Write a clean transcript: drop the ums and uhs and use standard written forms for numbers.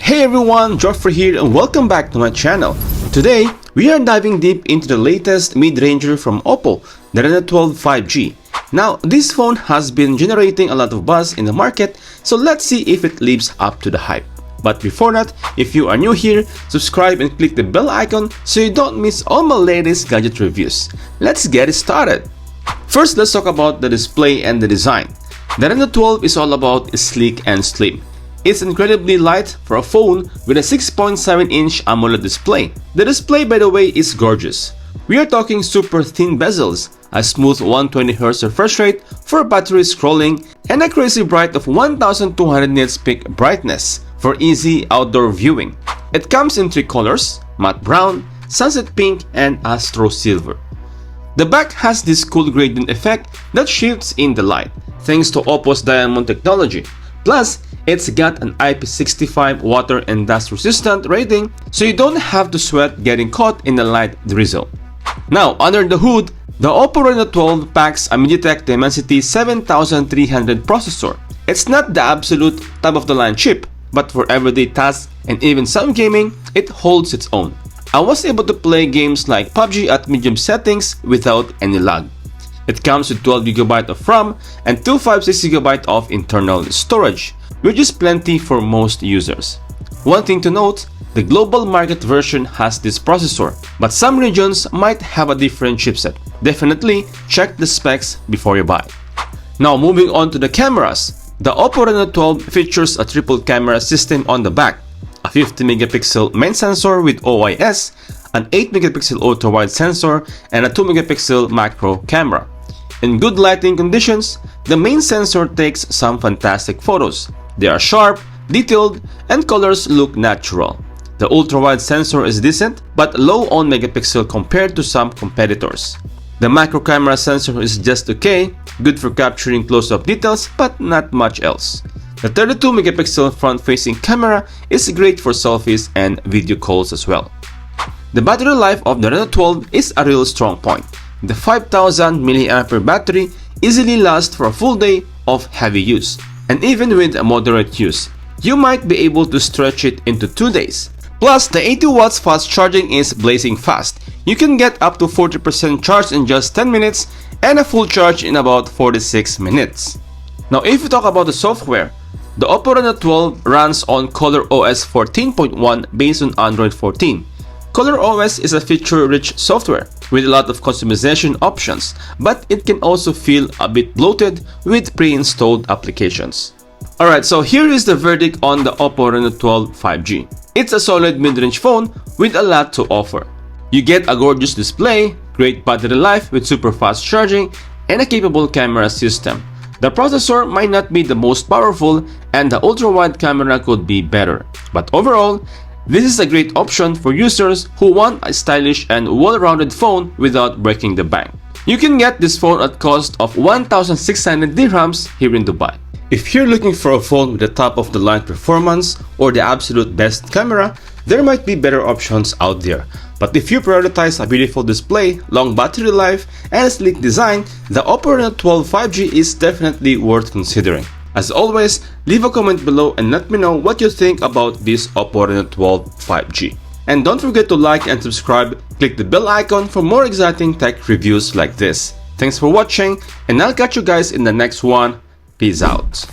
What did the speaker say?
Hey everyone, Joffrey here and welcome back to my channel. Today, we are diving deep into the latest mid-ranger from Oppo, the Reno 12 5G. Now, this phone has been generating a lot of buzz in the market, so let's see if it lives up to the hype. But before that, if you are new here, subscribe and click the bell icon so you don't miss all my latest gadget reviews. Let's get it started. First, let's talk about the display and the design. The Reno 12 is all about sleek and slim. It's incredibly light for a phone with a 6.7-inch AMOLED display. The display, by the way, is gorgeous. We are talking super thin bezels, a smooth 120Hz refresh rate for battery scrolling, and a crazy bright of 1200 nits peak brightness for easy outdoor viewing. It comes in three colors: matte brown, sunset pink, and astro silver. The back has this cool gradient effect that shifts in the light, thanks to Oppo's diamond technology. Plus, it's got an IP65 water and dust resistant rating, so you don't have to sweat getting caught in a light drizzle. Now, under the hood, the Oppo Reno 12 packs a MediaTek Dimensity 7300 processor. It's not the absolute top-of-the-line chip, but for everyday tasks and even some gaming, it holds its own. I was able to play games like PUBG at medium settings without any lag. It comes with 12GB of RAM and 256GB of internal storage, which is plenty for most users. One thing to note, the global market version has this processor, but some regions might have a different chipset. Definitely check the specs before you buy. Now moving on to the cameras. The Oppo Reno 12 features a triple camera system on the back, a 50MP main sensor with OIS, an 8MP ultra-wide sensor, and a 2MP macro camera. In good lighting conditions, the main sensor takes some fantastic photos. They are sharp, detailed, and colors look natural. The ultra-wide sensor is decent, but low on megapixel compared to some competitors. The macro camera sensor is just okay, good for capturing close-up details, but not much else. The 32MP front-facing camera is great for selfies and video calls as well. The battery life of the Reno 12 is a real strong point. The 5000 mAh battery easily lasts for a full day of heavy use, and even with a moderate use, you might be able to stretch it into 2 days. Plus, the 80 watts fast charging is blazing fast. You can get up to 40% charge in just 10 minutes and a full charge in about 46 minutes. Now, if you talk about the software, the Oppo Reno 12 runs on ColorOS 14.1 based on Android 14. ColorOS is a feature-rich software with a lot of customization options, but it can also feel a bit bloated with pre-installed applications. Alright, so here is the verdict on the Oppo Reno 12 5G. It's a solid mid-range phone with a lot to offer. You get a gorgeous display, great battery life with super fast charging, and a capable camera system. The processor might not be the most powerful and the ultra-wide camera could be better, but overall, this is a great option for users who want a stylish and well-rounded phone without breaking the bank. You can get this phone at cost of 1,600 dirhams here in Dubai. If you're looking for a phone with the top-of-the-line performance or the absolute best camera, there might be better options out there. But if you prioritize a beautiful display, long battery life, and a sleek design, the Oppo Reno 12 5G is definitely worth considering. As always, leave a comment below and let me know what you think about this Oppo Reno 12 5G. And don't forget to like and subscribe, click the bell icon for more exciting tech reviews like this. Thanks for watching, and I'll catch you guys in the next one. Peace out.